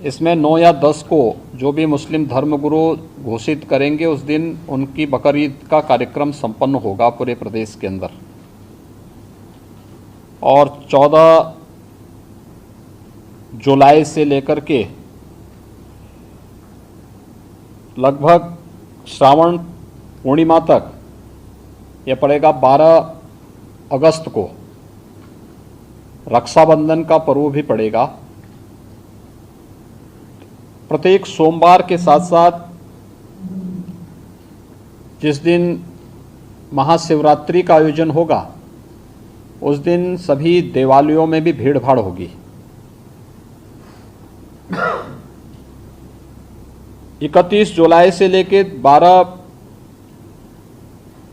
इसमें 9 या 10 को जो भी मुस्लिम धर्मगुरु घोषित करेंगे उस दिन उनकी बकरीद का कार्यक्रम संपन्न होगा पूरे प्रदेश के अंदर। और 14 जुलाई से लेकर के लगभग श्रावण पूर्णिमा तक यह पड़ेगा। 12 अगस्त को रक्षाबंधन का पर्व भी पड़ेगा। प्रत्येक सोमवार के साथ साथ जिस दिन महाशिवरात्रि का आयोजन होगा उस दिन सभी देवालयों में भी भीड़ भाड़ होगी। 31 जुलाई से लेकर 12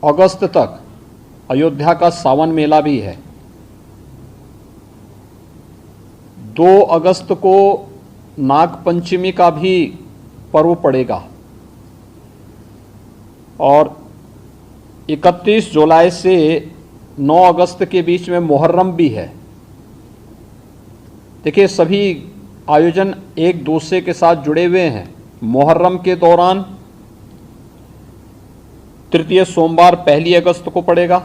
अगस्त तक अयोध्या का सावन मेला भी है। 2 अगस्त को नाग पंचमी का भी पर्व पड़ेगा और 31 जुलाई से 9 अगस्त के बीच में मुहर्रम भी है। देखिए, सभी आयोजन एक दूसरे के साथ जुड़े हुए हैं। मुहर्रम के दौरान तृतीय सोमवार 1 अगस्त को पड़ेगा,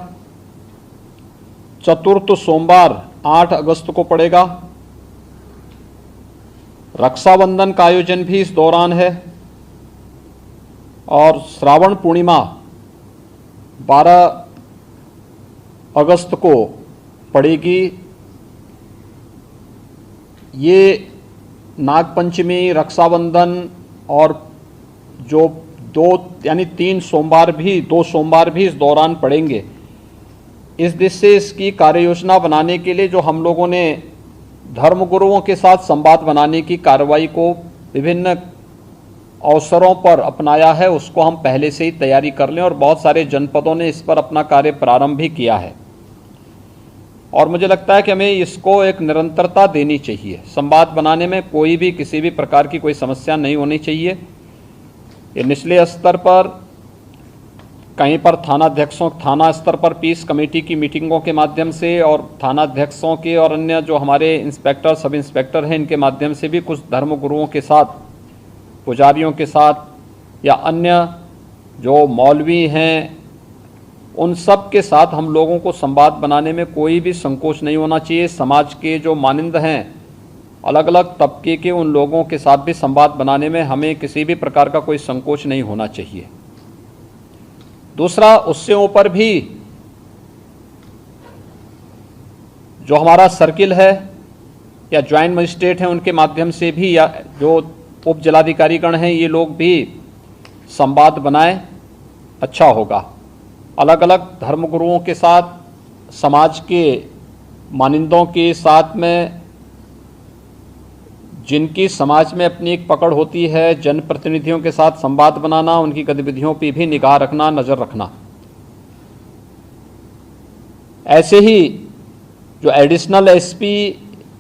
चतुर्थ सोमवार 8 अगस्त को पड़ेगा। रक्षाबंधन का आयोजन भी इस दौरान है और श्रावण पूर्णिमा 12 अगस्त को पड़ेगी। ये नागपंचमी, रक्षाबंधन और जो 2 सोमवार भी इस दौरान पड़ेंगे। इस दिशा से इसकी कार्य योजना बनाने के लिए जो हम लोगों ने धर्मगुरुओं के साथ संवाद बनाने की कार्रवाई को विभिन्न अवसरों पर अपनाया है, उसको हम पहले से ही तैयारी कर लें और बहुत सारे जनपदों ने इस पर अपना कार्य प्रारंभ भी किया है। और मुझे लगता है कि हमें इसको एक निरंतरता देनी चाहिए। संवाद बनाने में कोई भी किसी भी प्रकार की कोई समस्या नहीं होनी चाहिए। ये निचले स्तर पर कहीं पर थाना स्तर पर पीस कमेटी की मीटिंगों के माध्यम से और थानाध्यक्षों के और अन्य जो हमारे इंस्पेक्टर, सब इंस्पेक्टर हैं, इनके माध्यम से भी कुछ धर्मगुरुओं के साथ, पुजारियों के साथ या अन्य जो मौलवी हैं उन सब के साथ हम लोगों को संवाद बनाने में कोई भी संकोच नहीं होना चाहिए। समाज के जो मानिंद हैं, अलग अलग तबके के, उन लोगों के साथ भी संवाद बनाने में हमें किसी भी प्रकार का कोई संकोच नहीं होना चाहिए। दूसरा, उससे ऊपर भी जो हमारा सर्किल है या ज्वाइंट मजिस्ट्रेट हैं उनके माध्यम से भी, या जो उप जिलाधिकारीगण हैं, ये लोग भी संवाद बनाएं, अच्छा होगा। अलग अलग धर्मगुरुओं के साथ, समाज के मानिंदों के साथ में, जिनकी समाज में अपनी एक पकड़ होती है, जनप्रतिनिधियों के साथ संवाद बनाना, उनकी गतिविधियों पर भी निगाह रखना, नज़र रखना। ऐसे ही जो एडिशनल एसपी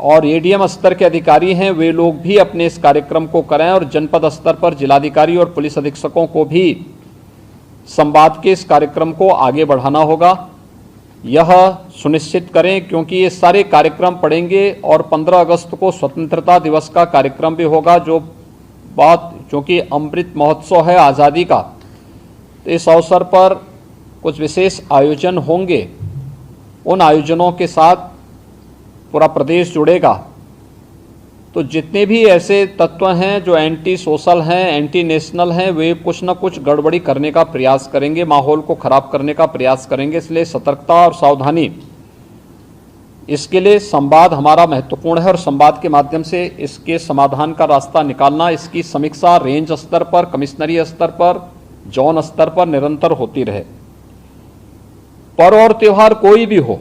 और एडीएम स्तर के अधिकारी हैं, वे लोग भी अपने इस कार्यक्रम को करें और जनपद स्तर पर जिलाधिकारी और पुलिस अधीक्षकों को भी संवाद के इस कार्यक्रम को आगे बढ़ाना होगा। यह सुनिश्चित करें, क्योंकि ये सारे कार्यक्रम पड़ेंगे और 15 अगस्त को स्वतंत्रता दिवस का कार्यक्रम भी होगा, क्योंकि अमृत महोत्सव है आज़ादी का, तो इस अवसर पर कुछ विशेष आयोजन होंगे। उन आयोजनों के साथ पूरा प्रदेश जुड़ेगा। तो जितने भी ऐसे तत्व हैं जो एंटी सोशल हैं, एंटी नेशनल हैं, वे कुछ न कुछ गड़बड़ी करने का प्रयास करेंगे, माहौल को खराब करने का प्रयास करेंगे। इसलिए सतर्कता और सावधानी, इसके लिए संवाद हमारा महत्वपूर्ण है और संवाद के माध्यम से इसके समाधान का रास्ता निकालना, इसकी समीक्षा रेंज स्तर पर, कमिश्नरी स्तर पर, जोन स्तर पर निरंतर होती रहे। पर्व और त्योहार कोई भी हो,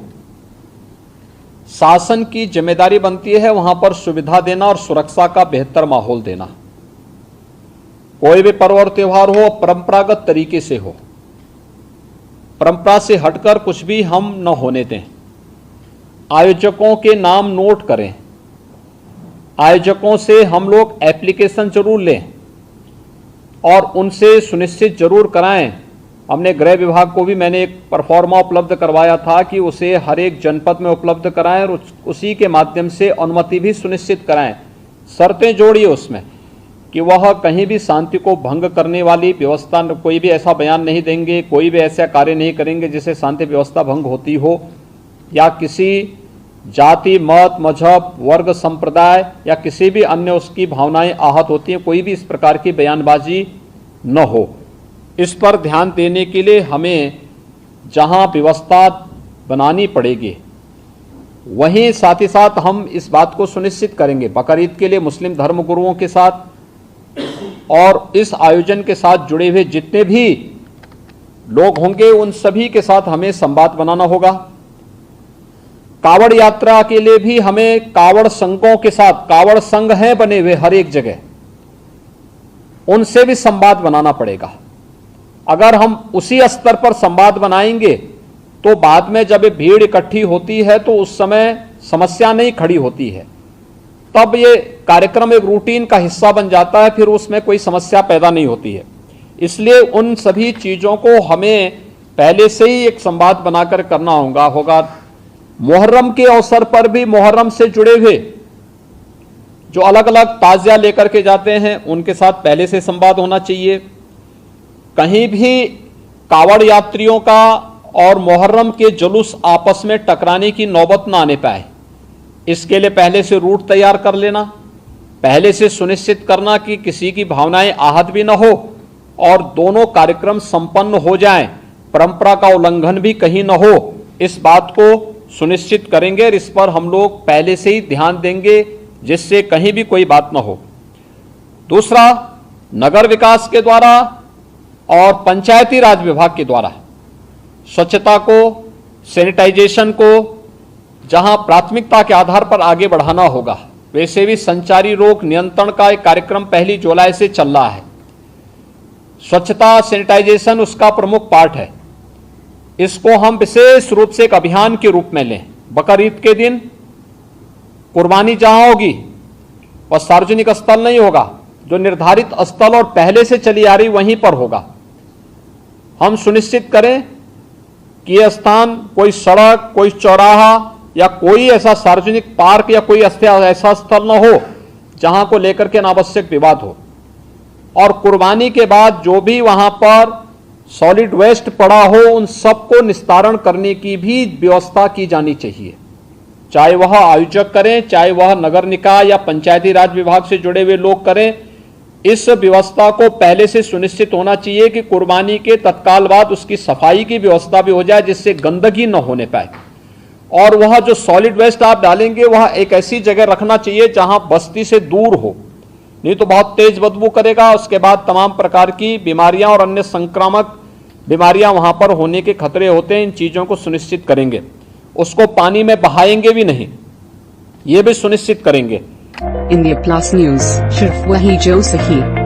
शासन की जिम्मेदारी बनती है वहां पर सुविधा देना और सुरक्षा का बेहतर माहौल देना। कोई भी पर्व और त्योहार हो, परंपरागत तरीके से हो, परंपरा से हटकर कुछ भी हम न होने दें। आयोजकों के नाम नोट करें, आयोजकों से हम लोग एप्लीकेशन जरूर लें और उनसे सुनिश्चित जरूर कराएं। हमने गृह विभाग को भी मैंने एक परफॉर्मा उपलब्ध करवाया था कि उसे हर एक जनपद में उपलब्ध कराएं और उसी के माध्यम से अनुमति भी सुनिश्चित कराएं। शर्तें जोड़िए उसमें कि वह कहीं भी शांति को भंग करने वाली व्यवस्था, कोई भी ऐसा बयान नहीं देंगे, कोई भी ऐसा कार्य नहीं करेंगे जिससे शांति व्यवस्था भंग होती हो, या किसी जाति, मत, मजहब, वर्ग, संप्रदाय या किसी भी अन्य उसकी भावनाएं आहत होती हैं, कोई भी इस प्रकार की बयानबाजी न हो। इस पर ध्यान देने के लिए हमें जहां व्यवस्था बनानी पड़ेगी, वहीं साथ ही साथ हम इस बात को सुनिश्चित करेंगे बकरीद के लिए मुस्लिम धर्मगुरुओं के साथ और इस आयोजन के साथ जुड़े हुए जितने भी लोग होंगे उन सभी के साथ हमें संवाद बनाना होगा। कावड़ यात्रा के लिए भी हमें कावड़ संघों के साथ, कावड़ संघ हैं बने हुए हर एक जगह, उनसे भी संवाद बनाना पड़ेगा। अगर हम उसी स्तर पर संवाद बनाएंगे तो बाद में जब भीड़ इकट्ठी होती है तो उस समय समस्या नहीं खड़ी होती है, तब ये कार्यक्रम एक रूटीन का हिस्सा बन जाता है, फिर उसमें कोई समस्या पैदा नहीं होती है। इसलिए उन सभी चीजों को हमें पहले से ही एक संवाद बनाकर करना होगा। मुहर्रम के अवसर पर भी मुहर्रम से जुड़े हुए जो अलग अलग ताजिया लेकर के जाते हैं उनके साथ पहले से संवाद होना चाहिए। कहीं भी कावड़ यात्रियों का और मुहर्रम के जुलूस आपस में टकराने की नौबत ना आने पाए, इसके लिए पहले से रूट तैयार कर लेना, पहले से सुनिश्चित करना कि किसी की भावनाएं आहत भी न हो और दोनों कार्यक्रम संपन्न हो जाएं, परंपरा का उल्लंघन भी कहीं न हो, इस बात को सुनिश्चित करेंगे और इस पर हम लोग पहले से ही ध्यान देंगे जिससे कहीं भी कोई बात न हो। दूसरा, नगर विकास के द्वारा और पंचायती राज विभाग के द्वारा स्वच्छता को, सैनिटाइजेशन को जहां प्राथमिकता के आधार पर आगे बढ़ाना होगा, वैसे भी संचारी रोग नियंत्रण का एक कार्यक्रम 1 जुलाई से चल रहा है। स्वच्छता, सैनिटाइजेशन उसका प्रमुख पार्ट है। इसको हम विशेष रूप से एक अभियान के रूप में लें। बकरीद के दिन कुर्बानी जहां होगी वह सार्वजनिक स्थल नहीं होगा, जो निर्धारित स्थल और पहले से चली आ रही वहीं पर होगा। हम सुनिश्चित करें कि यह स्थान कोई सड़क, कोई चौराहा या कोई ऐसा सार्वजनिक पार्क या कोई ऐसा स्थल न हो जहां को लेकर के अनावश्यक विवाद हो। और कुर्बानी के बाद जो भी वहां पर सॉलिड वेस्ट पड़ा हो उन सबको निस्तारण करने की भी व्यवस्था की जानी चाहिए, चाहे वह आयोजक करें, चाहे वह नगर निकाय या पंचायती राज विभाग से जुड़े हुए लोग करें। इस व्यवस्था को पहले से सुनिश्चित होना चाहिए कि कुर्बानी के तत्काल बाद उसकी सफाई की व्यवस्था भी हो जाए जिससे गंदगी न होने पाए। और वह जो सॉलिड वेस्ट आप डालेंगे वह एक ऐसी जगह रखना चाहिए जहां बस्ती से दूर हो, नहीं तो बहुत तेज बदबू करेगा। उसके बाद तमाम प्रकार की बीमारियां और अन्य संक्रामक बीमारियां वहां पर होने के खतरे होते हैं। इन चीजों को सुनिश्चित करेंगे। उसको पानी में बहाएंगे भी नहीं, ये भी सुनिश्चित करेंगे। इंडिया प्लस न्यूज, सिर्फ वही जो सही।